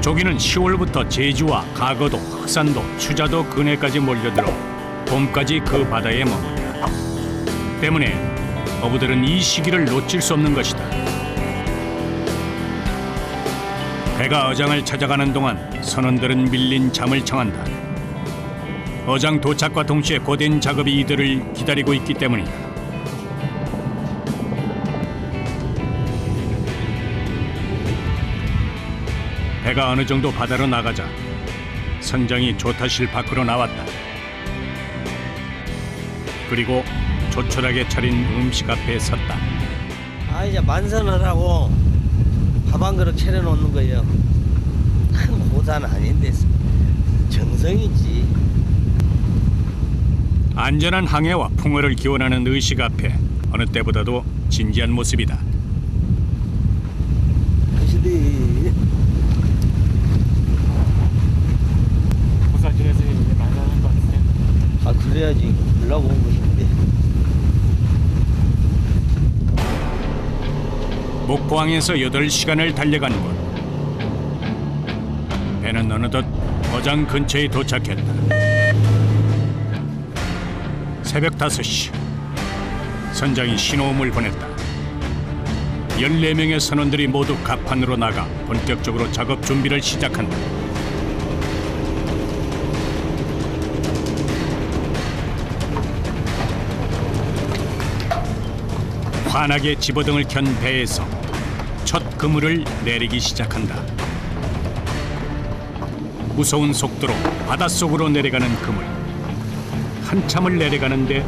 조기는 10월부터 제주와 가거도, 흑산도, 추자도 근해까지 몰려들어 봄까지 그 바다에 머문다. 때문에 어부들은 이 시기를 놓칠 수 없는 것이다. 배가 어장을 찾아가는 동안 선원들은 밀린 잠을 청한다. 어장 도착과 동시에 고된 작업이 이들을 기다리고 있기 때문이다. 배가 어느 정도 바다로 나가자 선장이 조타실 밖으로 나왔다. 그리고 조촐하게 차린 음식 앞에 섰다. 이제 만선을 하고 밥 한 그릇 차려놓는 거예요. 큰 고사는 아닌데 정성이지. 안전한 항해와 풍어를 기원하는 의식 앞에 어느 때보다도 진지한 모습이다. 그시디. 고사진에서 이제 만나는 거 같으세요? 그래야지. 올라온 것인데. 목포항에서 8시간을 달려간 곳. 배는 어느덧 어장 근처에 도착했다. 새벽 5시. 선장이 신호음을 보냈다. 14명의 선원들이 모두 갑판으로 나가 본격적으로 작업 준비를 시작한다. 환하게 집어등을 켠 배에서 첫 그물을 내리기 시작한다. 무서운 속도로 바닷속으로 내려가는 그물. 한참을 내려가는데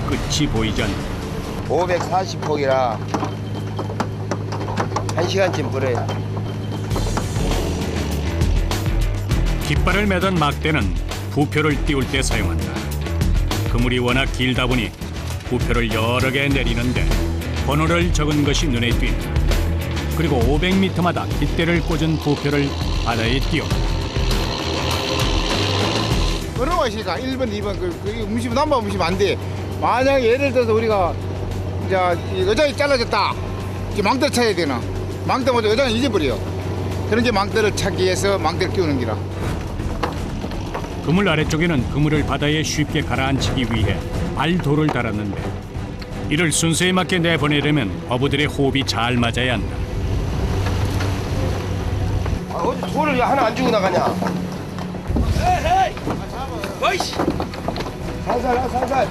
끝이 보이지 않는다. 540폭이라 1시간쯤 불어요. 깃발을 매던 막대는 부표를 띄울 때 사용한다. 그물이 워낙 길다 보니 부표를 여러 개 내리는데 번호를 적은 것이 눈에 띈다. 그리고 500m마다 깃대를 꽂은 부표를 바다에 띄워. 그런 것이니까 1번, 2번 그 음식 넘버 음식 안 돼. 만약에 예를 들어서 우리가 이제 의장이 잘라졌다. 이제 망대를 쳐야 되나? 망대 먼저 의장을 잊어버려. 그런 게 망대를 찾기 위해서 망대를 끼우는 기라. 그물 아래쪽에는 그물을 바다에 쉽게 가라앉히기 위해 발도를 달았는데 이를 순서에 맞게 내보내려면 어부들의 호흡이 잘 맞아야 한다. 어디 돌을 왜 하나 안 주고 나가냐? 에이! 어이씨! 살살.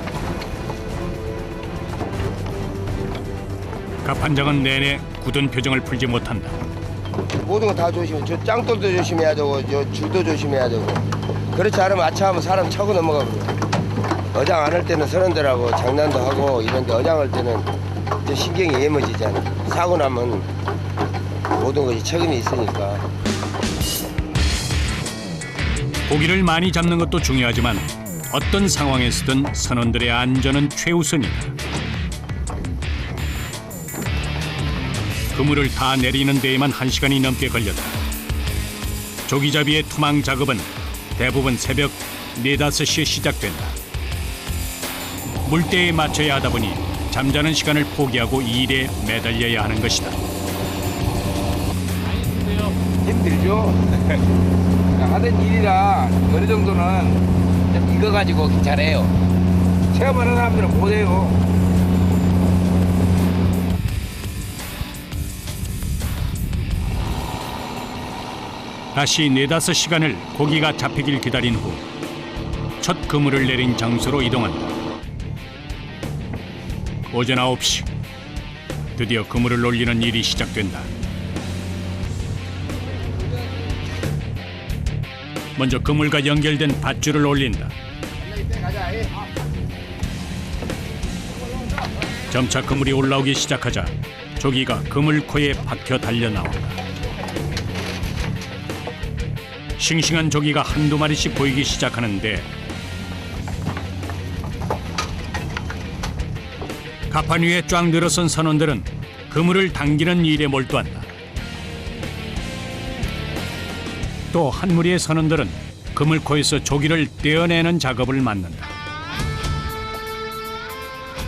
갑판장은 내내 굳은 표정을 풀지 못한다. 모든 거 다 조심해. 저 짱돌도 조심해야 되고, 저 줄도 조심해야 되고. 그렇지 않으면 아차하면 사람 차고 넘어가 버려. 어장 안 할 때는 선원들하고 장난도 하고 이런데 어장 할 때는 이제 신경이 예머지잖아. 사고 나면 모든 것이 책임이 있으니까. 고기를 많이 잡는 것도 중요하지만 어떤 상황에서든 선원들의 안전은 최우선이다. 그물을 다 내리는 데에만 1시간이 넘게 걸렸다. 조기잡이의 투망 작업은 대부분 새벽 4-5시에 시작된다. 물때에 맞춰야 하다 보니 잠자는 시간을 포기하고 이 일에 매달려야 하는 것이다. 힘들죠. 하던 일이라 어느 정도는 이거 가지고 잘해요. 체험하는 사람들은 못해요. 다시 4-5시간을 고기가 잡히길 기다린 후 첫 그물을 내린 장소로 이동한다. 오전 9시 드디어 그물을 올리는 일이 시작된다. 먼저 그물과 연결된 밧줄을 올린다. 점차 그물이 올라오기 시작하자 조기가 그물코에 박혀 달려나온다. 싱싱한 조기가 한두 마리씩 보이기 시작하는데 갑판 위에 쫙 늘어선 선원들은 그물을 당기는 일에 몰두한다. 또 한 무리의 선원들은 그물코에서 조기를 떼어내는 작업을 맡는다.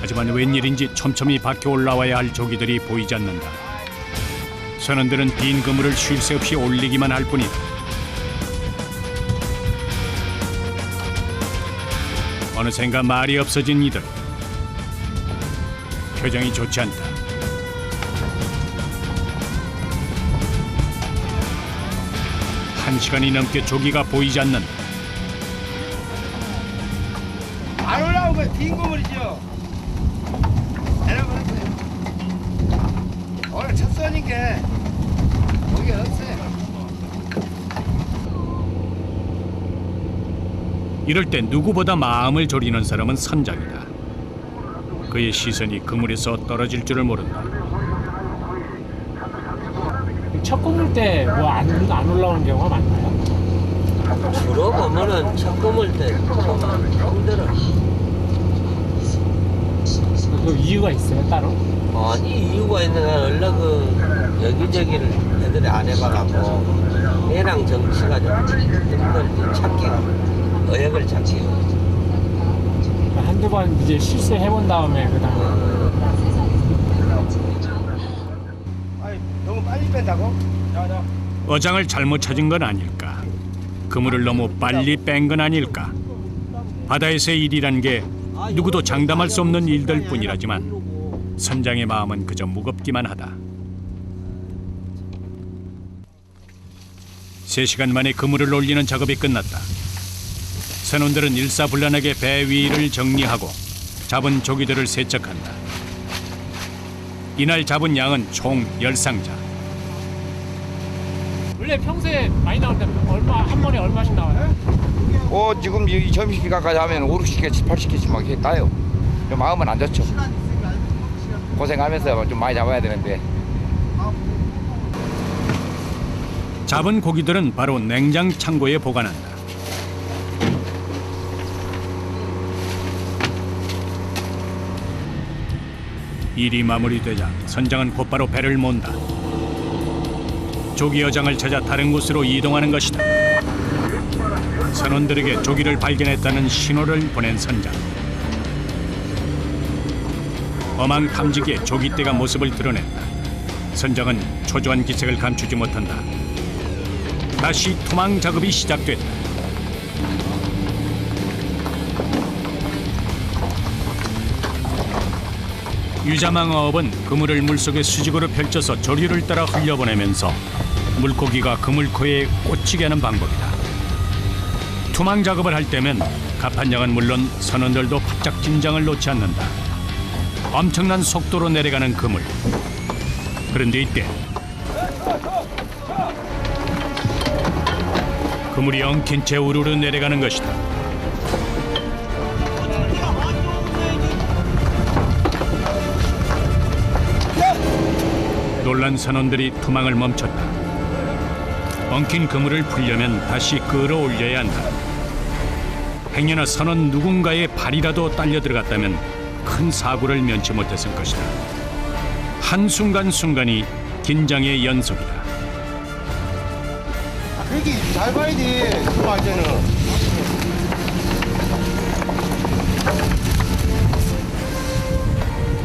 하지만 웬일인지 촘촘히 박혀 올라와야 할 조기들이 보이지 않는다. 선원들은 빈 그물을 쉴 새 없이 올리기만 할 뿐이다. 어느샌가 말이 없어진 이들. 표정이 좋지 않다. 한 시간이 넘게 조기가 보이지 않는다. 안 올라온 건 빈 고물이죠. 내려버렸어요. 오늘 첫 선이니까 거기 없어요. 이럴 때 누구보다 마음을 졸이는 사람은 선장이다. 그의 시선이 그물에서 떨어질 줄을 모른다. 첫 굽을 때 뭐 안 올라오는 경우가 많나요? 주로 보면은 첫 굽을 때 좀 힘들어. 그 이유가 있어요 따로? 아니 이유가 있는가 원래 그 여기저기를 애들이 안 해봐갖고 애랑 정치가 좀 힘들지 찾기가 어역을 찾기가. 한두 번 이제 실수해본 다음에 그다음 아니 너무 빨리 뺀다고? 자. 어장을 잘못 찾은 건 아닐까? 그물을 너무 빨리 뺀 건 아닐까? 바다에서의 일이란 게 누구도 장담할 수 없는 일들 뿐이라지만 선장의 마음은 그저 무겁기만 하다. 3시간 만에 그물을 올리는 작업이 끝났다. 선원들은 일사불란하게 배 위를 정리하고 잡은 조기들을 세척한다. 이날 잡은 양은 총 10상자. 원래 평소에 많이 나오는데 한 번에 얼마씩 나와요? 지금 이 점심시간까지 하면 5, 60개, 80개씩 막 이렇게 따요. 좀 마음은 안 좋죠. 고생하면서 좀 많이 잡아야 되는데. 잡은 고기들은 바로 냉장 창고에 보관한다. 일이 마무리되자 선장은 곧바로 배를 몬다. 조기 어장을 찾아 다른 곳으로 이동하는 것이다. 선원들에게 조기를 발견했다는 신호를 보낸 선장. 어망 탐지기에 조기떼가 모습을 드러냈다. 선장은 초조한 기색을 감추지 못한다. 다시 투망 작업이 시작됐다. 유자망어업은 그물을 물속에 수직으로 펼쳐서 조류를 따라 흘려보내면서 물고기가 그물코에 꽂히게 하는 방법이다. 투망 작업을 할 때면 갑판장은 물론 선원들도 바짝 긴장을 놓지 않는다. 엄청난 속도로 내려가는 그물. 그런데 이때 그물이 엉킨 채 우르르 내려가는 것이다. 놀란 선원들이 투망을 멈췄다. 엉킨 그물을 풀려면 다시 끌어올려야 한다. 행여나 선원 누군가의 발이라도 딸려 들어갔다면 큰 사고를 면치 못했을 것이다. 한순간순간이 긴장의 연속이다. 그렇게 잘 봐야지. 그거 할 때는.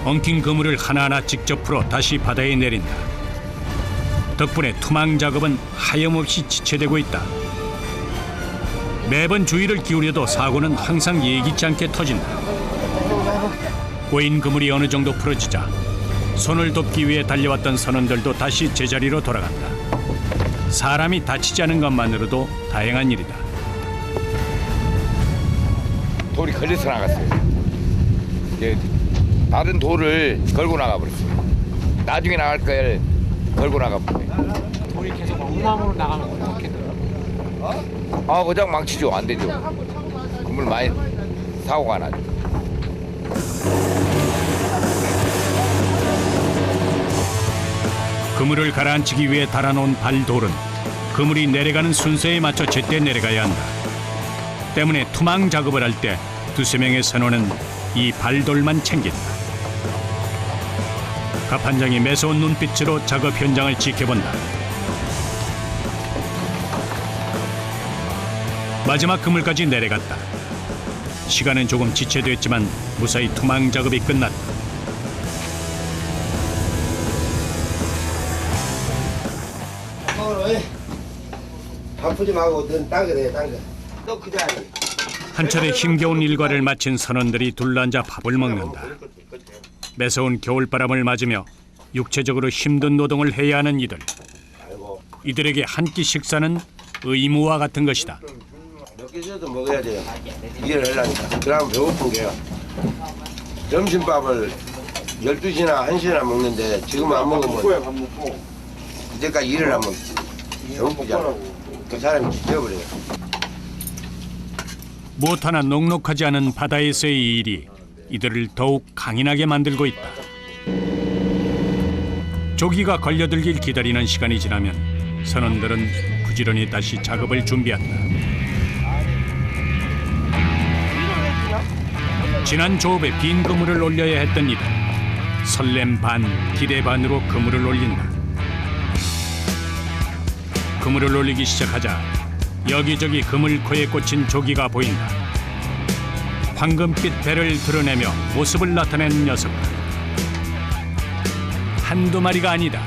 엉킨 그물을 하나하나 직접 풀어 다시 바다에 내린다. 덕분에 투망 작업은 하염없이 지체되고 있다. 매번 주의를 기울여도 사고는 항상 예기치 않게 터진다. 꼬인 그물이 어느 정도 풀어지자 손을 돕기 위해 달려왔던 선원들도 다시 제자리로 돌아간다. 사람이 다치지 않은 것만으로도 다행한 일이다. 돌이 걸려서 나갔어요. 이제 다른 돌을 걸고 나가버렸어요. 나중에 나갈 걸 걸고 나가버렸어요. 돌이 계속 엉망으로 나가면 어떻게 돼요? 그냥 망치죠. 안 되죠. 그물 많이 사고가 나죠. 그물을 가라앉히기 위해 달아놓은 발돌은 그물이 내려가는 순서에 맞춰 제때 내려가야 한다. 때문에 투망 작업을 할 때 두세 명의 선원은 이 발돌만 챙긴다. 갑판장이 매서운 눈빛으로 작업 현장을 지켜본다. 마지막 그물까지 내려갔다. 시간은 조금 지체됐지만 무사히 투망 작업이 끝났다. 손으로 바쁘지 말고 넌 당겨내 당겨. 또 그 자리. 한 차례 힘겨운 일과를 마친 선원들이 둘러앉아 밥을 먹는다. 매서운 겨울바람을 맞으며 육체적으로 힘든 노동을 해야 하는 이들. 이들에게 한 끼 식사는 의무와 같은 것이다. 몇 개씩도 먹어야 돼요. 일을 하려니까. 그러면 배고픈 게요. 점심밥을 12시나 1시나 먹는데 지금 안 먹으면 이제까지 일을 하면 배고프잖아. 그 사람이 지쳐버려요. 무엇 하나 녹록하지 않은 바다에서의 일이 이들을 더욱 강인하게 만들고 있다. 조기가 걸려들길 기다리는 시간이 지나면 선원들은 부지런히 다시 작업을 준비한다. 지난 조업에 빈 그물을 올려야 했던 이들. 설렘 반, 기대 반으로 그물을 올린다. 그물을 올리기 시작하자 여기저기 그물코에 꽂힌 조기가 보인다. 황금빛 배를 드러내며 모습을 나타낸 녀석들. 한두 마리가 아니다.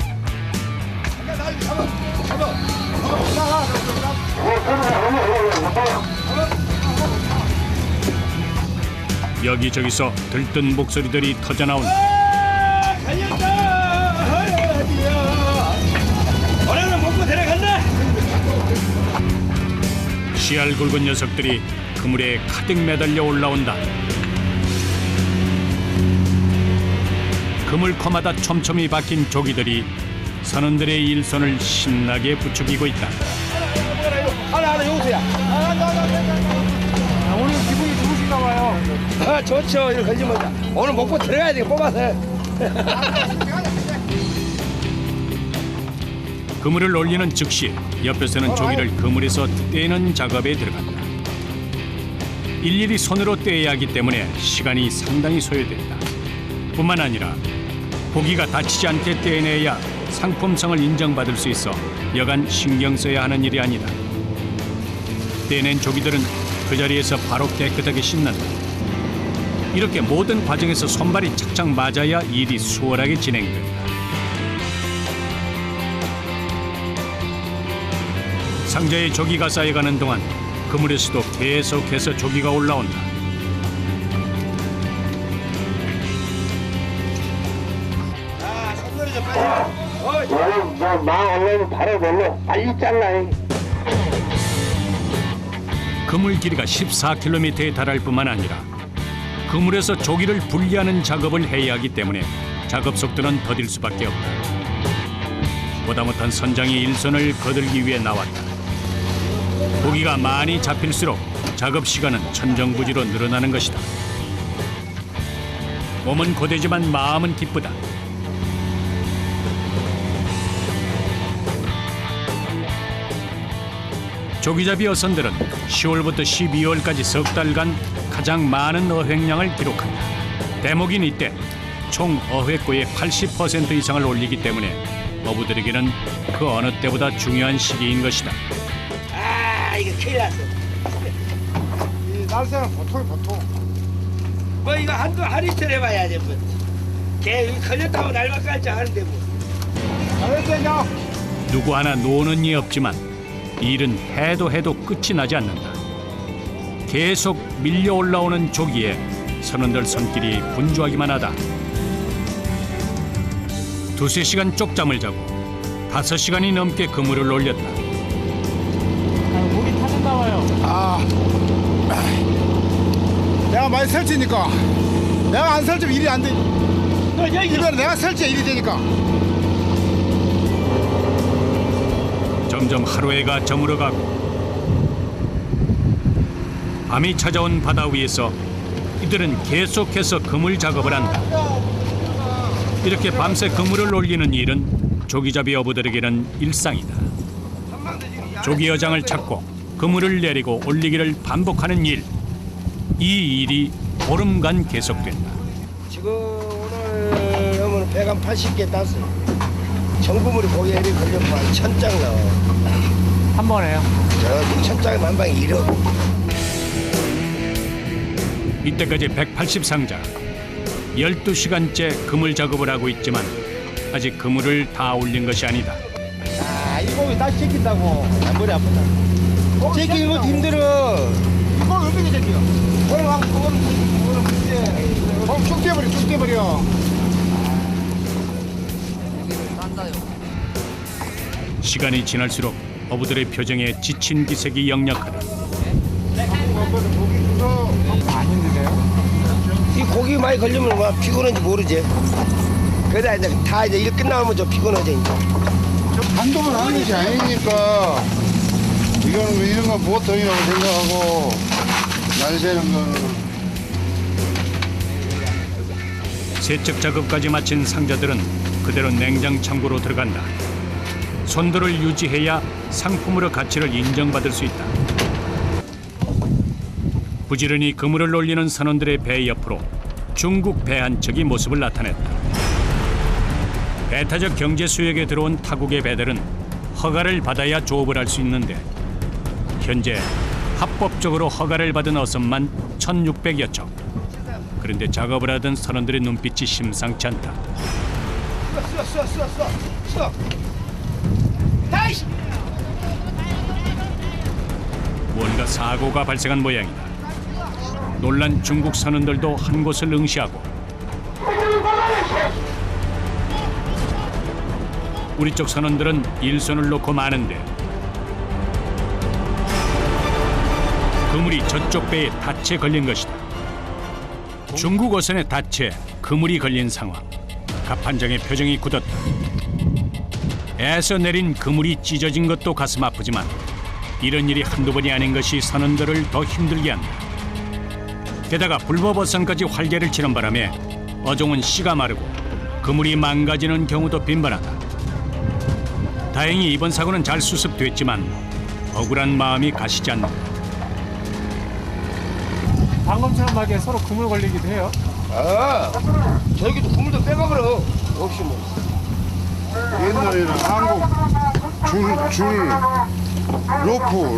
여기저기서 들뜬 목소리들이 터져나온다. 오늘은 먹고 데려간다. 씨알 굵은 녀석들이 그물에 가득 매달려 올라온다. 그물코마다 촘촘히 박힌 조기들이 선원들의 일손을 신나게 부추기고 있다. 하나 용수야. 오늘 기분이 좋으신가 봐요. 아 좋죠. 이거 걸지 보자. 오늘 먹고 들어가야 돼. 뽑아서. 그물을 올리는 즉시 옆에서는 조기를 그물에서 떼는 작업에 들어간다. 일일이 손으로 떼야 하기 때문에 시간이 상당히 소요된다. 뿐만 아니라 고기가 다치지 않게 떼내야 상품성을 인정받을 수 있어 여간 신경 써야 하는 일이 아니다. 떼낸 조기들은 그 자리에서 바로 깨끗하게 씻는다. 이렇게 모든 과정에서 손발이 착착 맞아야 일이 수월하게 진행된다. 상자에 조기가 쌓여가는 동안 그물에서도 계속해서 조기가 올라온다. 그물 길이가 14km에 달할 뿐만 아니라 그물에서 조기를 분리하는 작업을 해야 하기 때문에 작업 속도는 더딜 수밖에 없다. 보다 못한 선장이 일선을 거들기 위해 나왔다. 고기가 많이 잡힐수록 작업 시간은 천정부지로 늘어나는 것이다. 몸은 고되지만 마음은 기쁘다. 조기잡이 어선들은 10월부터 12월까지 석 달간 가장 많은 어획량을 기록한다. 대목인 이때 총 어획고의 80% 이상을 올리기 때문에 어부들에게는 그 어느 때보다 중요한 시기인 것이다. 아 이거 큰일 났어. 이 날새는 보통. 뭐 이거 한두 하리스를 해봐야지 뭐. 걔 걸렸다고 날만 깔지 않은데 뭐. 잘했어요. 누구 하나 노는 이 없지만 일은 해도 끝이 나지 않는다. 계속 밀려 올라오는 조기에 선원들 손길이 분주하기만 하다. 2-3시간 쪽잠을 자고 5시간이 넘게 그물을 올렸다. 목이 타셨나 봐요. 내가 많이 설치니까 내가 안 설치면 일이 안 돼. 이번에 내가 설치야 일이 되니까. 점점 하루해가 저물어가고 밤이 찾아온 바다 위에서 이들은 계속해서 그물 작업을 한다. 이렇게 밤새 그물을 올리는 일은 조기잡이 어부들에게는 일상이다. 조기 여장을 찾고 그물을 내리고 올리기를 반복하는 일. 이 일이 보름간 계속된다. 지금 오늘 하면 180개 땄어요. 정부물이 고기에 이렇게 걸려면 한 1000장 나와. 한 번에요. 저 1000장에 한 방에 1억. 이때까지 180상자, 12시간째 그물 작업을 하고 있지만 아직 그물을 다 올린 것이 아니다. 이 고기 다시 제낀다고. 머리 아프다. 제끼는 것도 힘들어. 이 고기 어떻게 제껴? 그거는 문제. 쭉 떼버려, 쭉 떼버려. 시간이 지날수록 어부들의 표정에 지친 기색이 역력하다. 안 힘드세요? 이 고기 많이 걸리면 막 피곤한지 모르지. 그러다 이제 다 이제 일 끝나면 좀 피곤하지 이제. 한두 번 하는 것이 아니니까 이거는 이런 건 보통이라고 생각하고 날 새는 거는 세척 작업까지 마친 상자들은 그대로 냉장 창고로 들어간다. 손도를 유지해야 상품으로 가치를 인정받을 수 있다. 부지런히 그물을 올리는 선원들의 배 옆으로 중국 배 한 척이 모습을 나타냈다. 배타적 경제 수역에 들어온 타국의 배들은 허가를 받아야 조업을 할 수 있는데 현재 합법적으로 허가를 받은 어선만 1,600여 척. 그런데 작업을 하던 선원들의 눈빛이 심상치 않다. 뭔가 사고가 발생한 모양이다. 놀란 중국 선원들도 한 곳을 응시하고 우리 쪽 선원들은 일손을 놓고 마는데 그물이 저쪽 배에 닻에 걸린 것이다. 중국 어선의 닻에 그물이 걸린 상황. 갑판장의 표정이 굳었다. 애서 내린 그물이 찢어진 것도 가슴 아프지만 이런 일이 한두 번이 아닌 것이 선원들을 더 힘들게 한다. 게다가 불법 어선까지 활개를 치는 바람에 어종은 씨가 마르고 그물이 망가지는 경우도 빈번하다. 다행히 이번 사고는 잘 수습됐지만 억울한 마음이 가시지 않는다. 방금처럼 막 서로 그물 걸리기도 해요. 아, 저기도 그물도 빼가버려. 없이 뭐. 옛날에는 한국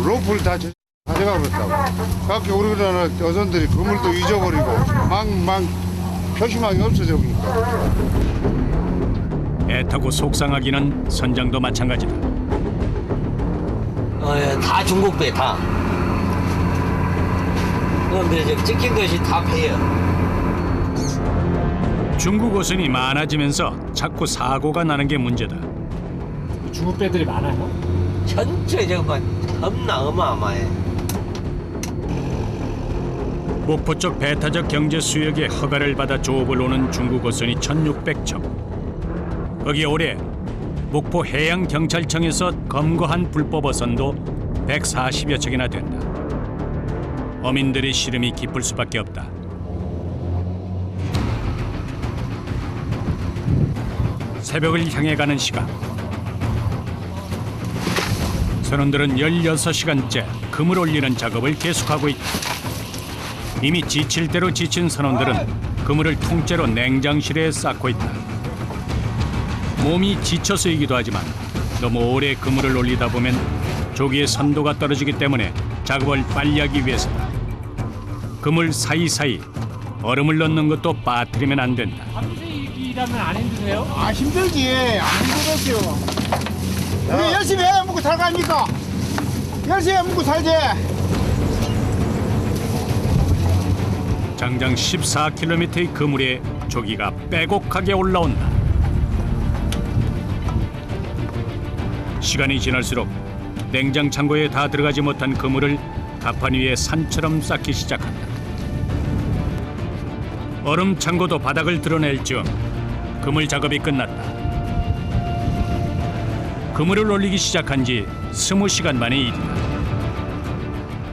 로프를 다 가져가 버렸다고. 그렇게 우리나라 어선들이 그물도 잊어버리고 막 표시망이 없어져 버리니까. 애타고 속상하기는 선장도 마찬가지다. 예, 다 중국 배 다. 그런데 지금 찍힌 것이 다 배예요. 중국 어선이 많아지면서 자꾸 사고가 나는 게 문제다. 중국 배들이 많아요. 전체적으로 겁나 어마어마해. 목포 쪽 배타적 경제 수역에 허가를 받아 조업을 오는 중국 어선이 1,600척. 거기에 올해 목포 해양경찰청에서 검거한 불법 어선도 140여 척이나 된다. 어민들의 시름이 깊을 수밖에 없다. 새벽을 향해 가는 시간. 선원들은 16시간째 그물 올리는 작업을 계속하고 있다. 이미 지칠 대로 지친 선원들은 그물을 통째로 냉장실에 쌓고 있다. 몸이 지쳐서이기도 하지만 너무 오래 그물을 올리다 보면 조기의 선도가 떨어지기 때문에 작업을 빨리 하기 위해서다. 그물 사이사이 얼음을 넣는 것도 빠뜨리면 안 된다. 밤새 일하면 안 힘드세요? 아 힘들지. 안 힘들었어요. 우리 열심히 해 먹고 살 거 아닙니까? 열심히 해 먹고 살지. 장장 14km의 그물에 조기가 빼곡하게 올라온다. 시간이 지날수록 냉장 창고에 다 들어가지 못한 그물을 갑판 위에 산처럼 쌓기 시작한다. 얼음 창고도 바닥을 드러낼 즈음 그물 작업이 끝났다. 그물을 올리기 시작한 지 20시간 만의 일이다.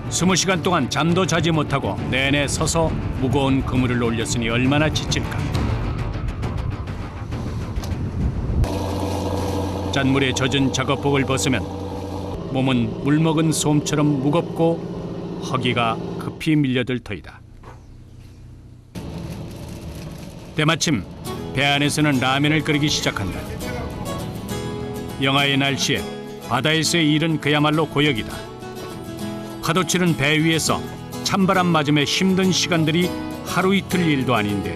20시간 동안 잠도 자지 못하고 내내 서서 무거운 그물을 올렸으니 얼마나 지칠까. 짠물에 젖은 작업복을 벗으면 몸은 물먹은 솜처럼 무겁고 허기가 급히 밀려들 터이다. 때마침 배 안에서는 라면을 끓이기 시작한다. 영하의 날씨에 바다에서의 일은 그야말로 고역이다. 파도치는 배 위에서 찬바람 맞으며 힘든 시간들이 하루 이틀 일도 아닌데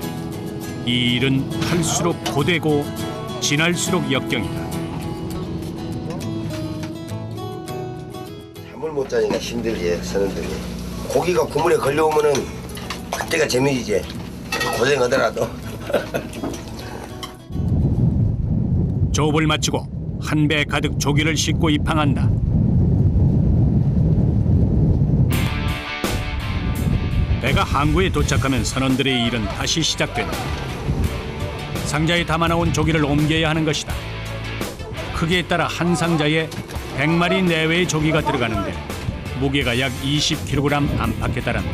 이 일은 할수록 고되고 지날수록 역경이다. 잠을 못 자니까 힘들지 선원들이. 고기가 구물에 걸려오면은 그때가 재미지지. 고생하더라도. 조업을 마치고 한 배 가득 조기를 싣고 입항한다. 배가 항구에 도착하면 선원들의 일은 다시 시작된다. 상자에 담아놓은 조기를 옮겨야 하는 것이다. 크기에 따라 한 상자에 100마리 내외의 조기가 들어가는데 무게가 약 20kg 안팎에 달한다.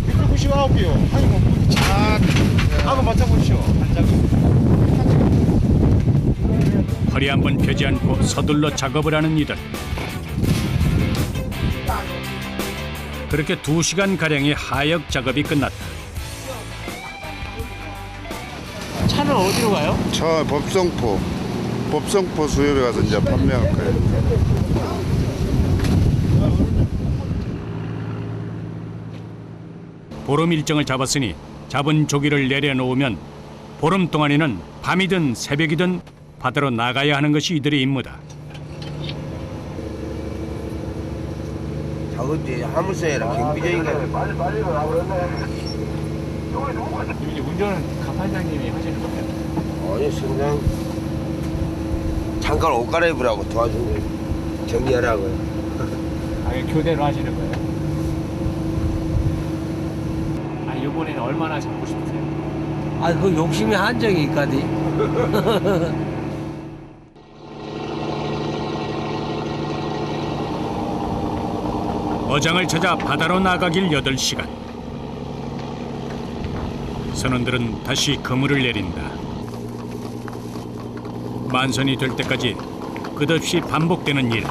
199개요. 아니 뭐 자, 하고 맞춰보시오. 허리 한번 펴지 않고 서둘러 작업을 하는 이들. 그렇게 2시간가량의 하역 작업이 끝났다. 차는 어디로 가요? 저 법성포 수협에 가서 이제 판매할 거예요. 보름 일정을 잡았으니 잡은 조기를 내려놓으면 보름 동안에는 밤이든 새벽이든 바다로 나가야 하는 것이 이들의 임무다. 작업지 화물선이라 경비적인가. 이제 운전은 가판장님이 하시는 거예요? 아니 선장 잠깐 옷 갈아입으라고 도와준 거예요. 정리하라고요. 아, 교대로 하시는 거예요? 아, 이번에는 얼마나 잡고 싶으세요? 아, 그 욕심이 한정이 있거든. 어장을 찾아 바다로 나가길 8시간. 선원들은 다시 그물을 내린다. 만선이 될 때까지 끝없이 반복되는 일.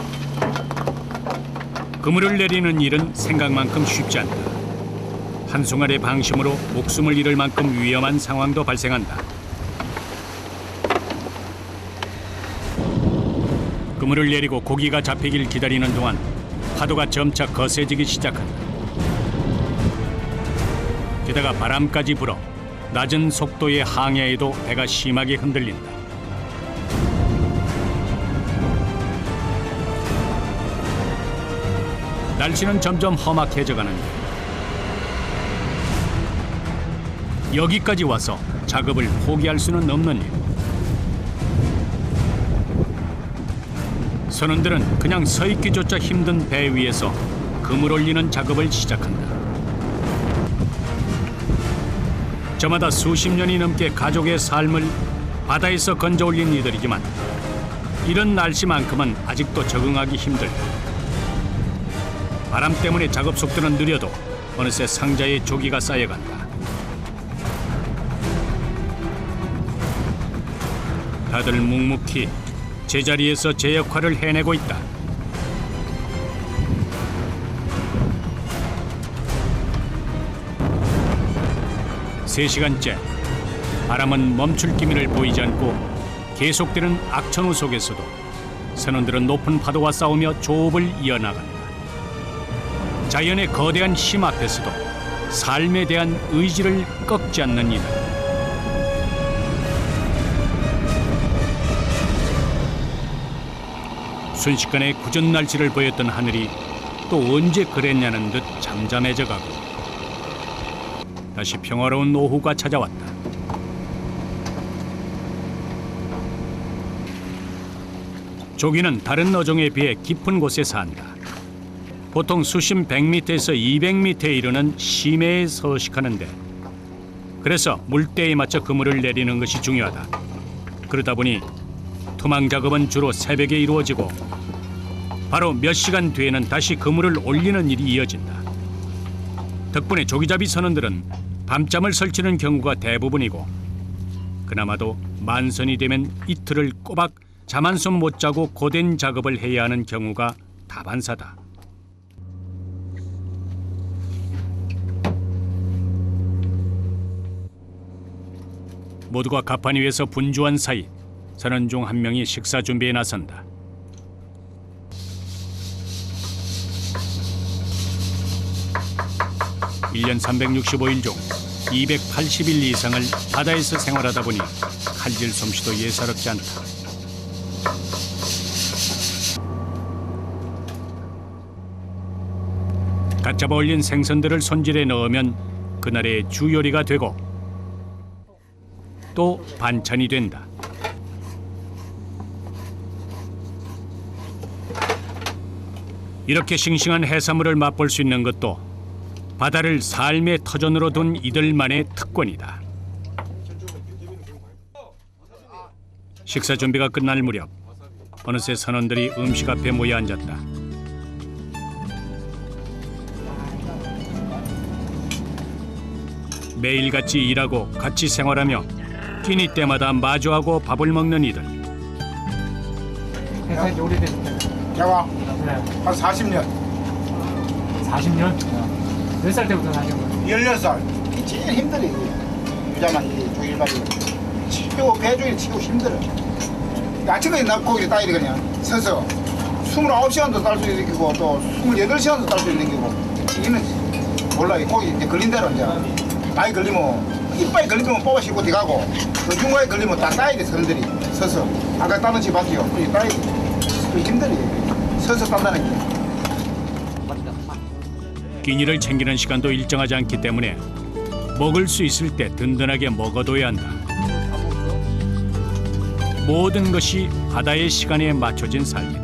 그물을 내리는 일은 생각만큼 쉽지 않다. 한순간의 방심으로 목숨을 잃을 만큼 위험한 상황도 발생한다. 그물을 내리고 고기가 잡히길 기다리는 동안 파도가 점차 거세지기 시작한다. 게다가 바람까지 불어 낮은 속도의 항해에도 배가 심하게 흔들린다. 날씨는 점점 험악해져 가는데 여기까지 와서 작업을 포기할 수는 없는 일. 선원들은 그냥 서 있기조차 힘든 배 위에서 그물 올리는 작업을 시작한다. 저마다 수십 년이 넘게 가족의 삶을 바다에서 건져 올린 이들이지만 이런 날씨만큼은 아직도 적응하기 힘들다. 바람 때문에 작업 속도는 느려도 어느새 상자에 조기가 쌓여간다. 다들 묵묵히 제자리에서 제 역할을 해내고 있다. 세 시간째 바람은 멈출 기미를 보이지 않고 계속되는 악천후 속에서도 선원들은 높은 파도와 싸우며 조업을 이어나간다. 자연의 거대한 힘 앞에서도 삶에 대한 의지를 꺾지 않는 이들. 순식간에 굳은 날씨를 보였던 하늘이 또 언제 그랬냐는 듯 잠잠해져 가고 다시 평화로운 오후가 찾아왔다. 조기는 다른 어종에 비해 깊은 곳에 산다. 보통 수심 100m에서 200m에 이르는 심해에 서식하는데 그래서 물때에 맞춰 그물을 내리는 것이 중요하다. 그러다 보니 투망 작업은 주로 새벽에 이루어지고 바로 몇 시간 뒤에는 다시 그물을 올리는 일이 이어진다. 덕분에 조기잡이 선원들은 밤잠을 설치는 경우가 대부분이고 그나마도 만선이 되면 이틀을 꼬박 잠 한숨 못 자고 고된 작업을 해야 하는 경우가 다반사다. 모두가 갑판 위에서 분주한 사이 선원 중 한 명이 식사 준비에 나선다. 일 년 365일 중 280일 이상을 바다에서 생활하다 보니 칼질 솜씨도 예사롭지 않다. 갓 잡아 올린 생선들을 손질해 넣으면 그날의 주 요리가 되고 또 반찬이 된다. 이렇게 싱싱한 해산물을 맛볼 수 있는 것도 바다를 삶의 터전으로 둔 이들만의 특권이다. 식사 준비가 끝날 무렵 어느새 선원들이 음식 앞에 모여 앉았다. 매일같이 일하고 같이 생활하며 끼니 때마다 마주하고 밥을 먹는 이들. 회사 이제 오래됐어요. 제가 네. 한 40년, 40년? 몇 살 때부터 하신 거예요? 16살. 제일 힘들어, 이게. 유자만 이 조일발이. 치고, 배중에 치고 힘들어. 아침까지 낙고기를 따야 돼, 그냥. 서서. 29시간도 딸 수 있는 기고, 또 28시간도 딸 수 있는 기고. 이는 몰라, 이 고기 이제 걸린 대로 이제. 많이 걸리면, 이빨이 걸리면 뽑아 싣고 들어가고, 그 중간에 걸리면 다 따야 돼, 사람들이. 서서. 아까 따는 집 봤지요? 이 따야 돼. 힘들어, 서서 딴다는 게. 끼니를 챙기는 시간도 일정하지 않기 때문에 먹을 수 있을 때 든든하게 먹어둬야 한다. 모든 것이 바다의 시간에 맞춰진 삶이다.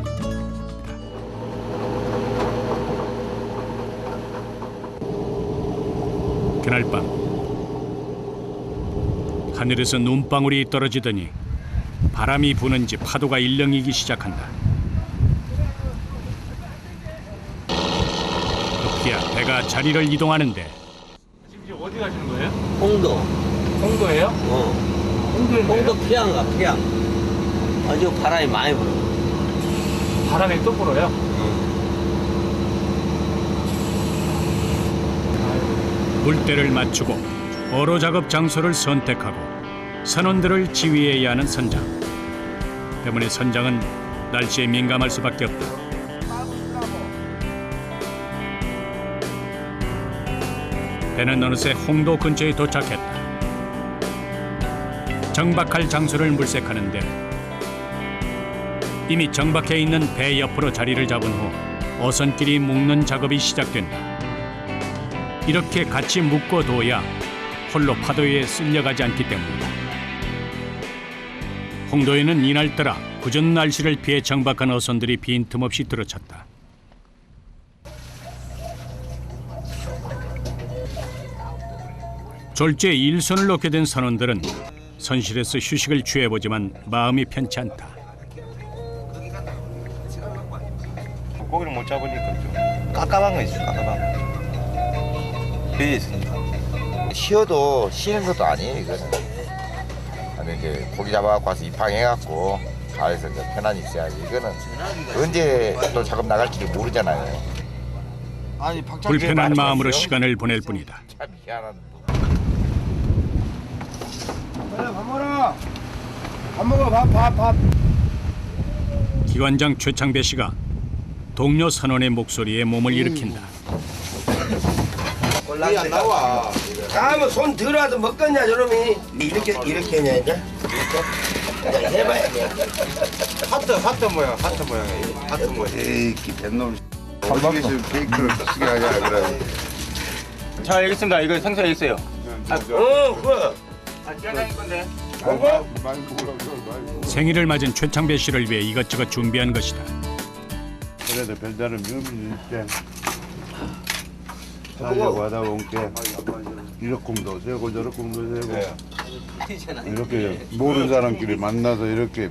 그날 밤 하늘에서 눈방울이 떨어지더니 바람이 부는지 파도가 일렁이기 시작한다. 급기야 배가 자리를 이동하는데 지금 어디 가시는 거예요? 홍도. 홍도예요? 홍도에 홍도 피양가, 피양. 아주 바람이 많이 불어. 바람에 또 불어요? 물때를 맞추고 어로 작업 장소를 선택하고 선원들을 지휘해야 하는 선장. 때문에 선장은 날씨에 민감할 수밖에 없다. 배는 어느새 홍도 근처에 도착했다. 정박할 장소를 물색하는데 이미 정박해 있는 배 옆으로 자리를 잡은 후 어선끼리 묶는 작업이 시작된다. 이렇게 같이 묶어둬야 홀로 파도에 쓸려가지 않기 때문이다. 홍도에는 이날따라 궂은 날씨를 피해 정박한 어선들이 빈틈없이 들어찼다. 졸지에 일손을 놓게 된 선원들은 선실에서 휴식을 취해보지만 마음이 편치 않다. 고기를 못 잡으니까 좀 깝깝한 거 있어, 깝깝한 거. 배에 있으니까. 쉬어도 쉬는 것도 아니에요, 이거는. 아니, 이제 고기 잡아갖고 와서 입항해갖고 가에서 이제 편안히 있어야지. 이거는 언제 또 작업 나갈지 모르잖아요. 아니, 불편한 마음으로 시간을 보낼 뿐이다. 참 희한한. 밥 먹어라. 밥 먹어, 밥. 기관장 최창배 씨가 동료 선원의 목소리에 몸을 일으킨다. 꼴랑이 안 나와. 다음은 손 들어와도 먹겠냐, 저놈이. 이렇게 했냐, 이제? 이렇게? 해봐야 돼. 하트 모양, 하트 모양이에요. 하트 모양. 에이, 뱃놈. 어떻게 지금 케이크를 쓰게 하냐, 그래. 자, 알겠습니다. 이거 상세 있어요. 그거. 짜장인 건데. 많이 먹으라고, 많이. 생일을 맞은 최창배 씨를 위해 이것저것 준비한 것이다. 그래도 별다른 묘미는 있대. 살려고 하다 보니까 이렇게도 세고 저렇게도 세고 이렇게 모르는 사람끼리 만나서 이렇게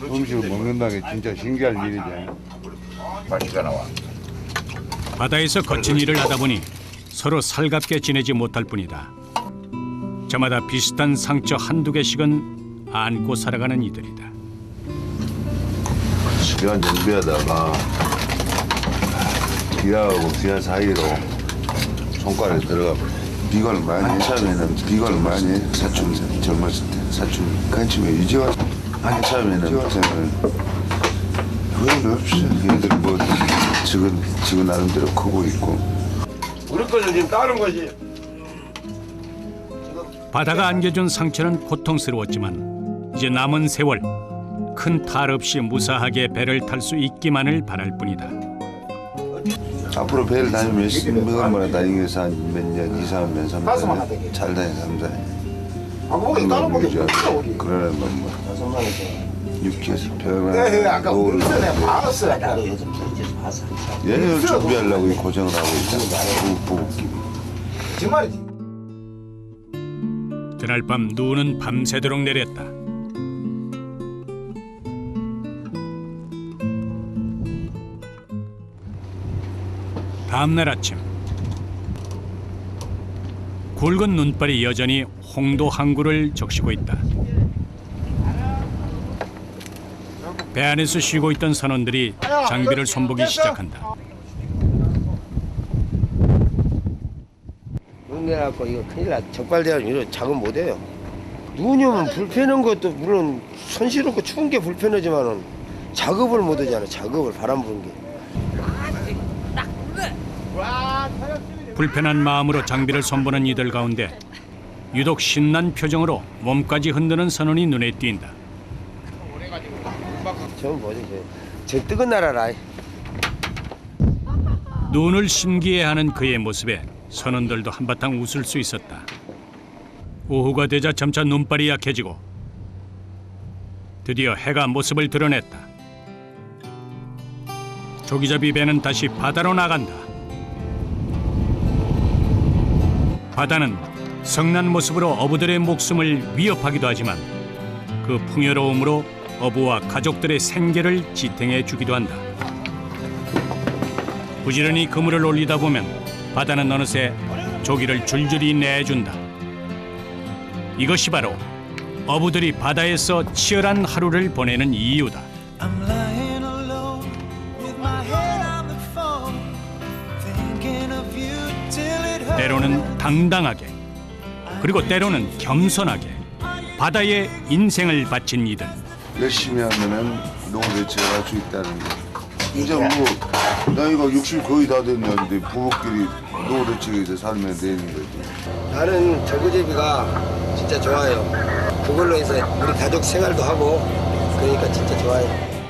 음식을 먹는다는 게 진짜 신기할 일이지. 맛이가 나와. 바다에서 거친 일을 하다 보니 서로 살갑게 지내지 못할 뿐이다. 저마다 비슷한 상처 한두 개씩은 안고 살아가는 이들이다. 시간 정비하다가 기아하고 기아 사이로 손가락이 들어가 비관을 많이 해. 처음에는 비관을 많이 해. 사춘 젊었을 때 사춘 간침에 유지와 아니 처음에는 유지와생을 그건 없이 얘들 뭐 지금 나름대로 크고 있고 우리 거는 지금 따는 거지. 바다가 안겨준 상처는 고통스러웠지만 이제 남은 세월 큰 탈 없이 무사하게 배를 탈 수 있기만을 바랄 뿐이다. 앞으로 배를 다니면 몇십만 번 다니면서 한 몇 년, 2, 3년, 3년 잘 다니면서 그러려면 뭐 육지에서 편안한 노을을 얘를 준비하려고 이 고생을 하고 있잖아. 부부끼리. 그날 밤 눈은 밤새도록 내렸다. 다음날 아침 굵은 눈발이 여전히 홍도 항구를 적시고 있다. 배 안에서 쉬고 있던 선원들이 장비를 손보기 시작한다. 눈 내려갖고 이거 큰일 나. 적발돼가지고 이거 작업 못해요. 눈이 오면 불편한 것도 물론 손시렵고 추운 게 불편하지만은 작업을 못하잖아. 작업을 바람 부는 게. 불편한 마음으로 장비를 손보는 이들 가운데 유독 신난 표정으로 몸까지 흔드는 선원이 눈에 띈다. 저건 뭐지? 저 뜨거운 나라라. 눈을 신기해하는 그의 모습에 선원들도 한바탕 웃을 수 있었다. 오후가 되자 점차 눈발이 약해지고 드디어 해가 모습을 드러냈다. 조기잡이 배는 다시 바다로 나간다. 바다는 성난 모습으로 어부들의 목숨을 위협하기도 하지만 그 풍요로움으로 어부와 가족들의 생계를 지탱해 주기도 한다. 부지런히 그물을 올리다 보면 바다는 어느새 조기를 줄줄이 내준다. 이것이 바로 어부들이 바다에서 치열한 하루를 보내는 이유다. 때로는 당당하게, 그리고 때로는 겸손하게 바다에 인생을 바친 이들. 열심히 하면은 노후 대체를 할 수 있다는 거. 이제 뭐 나이가 60 거의 다 됐는데 부부끼리 노후 대책에서 살면 되는 거지. 나는 저구제비가 진짜 좋아요. 그걸로 해서 우리 가족 생활도 하고 그러니까 진짜 좋아요.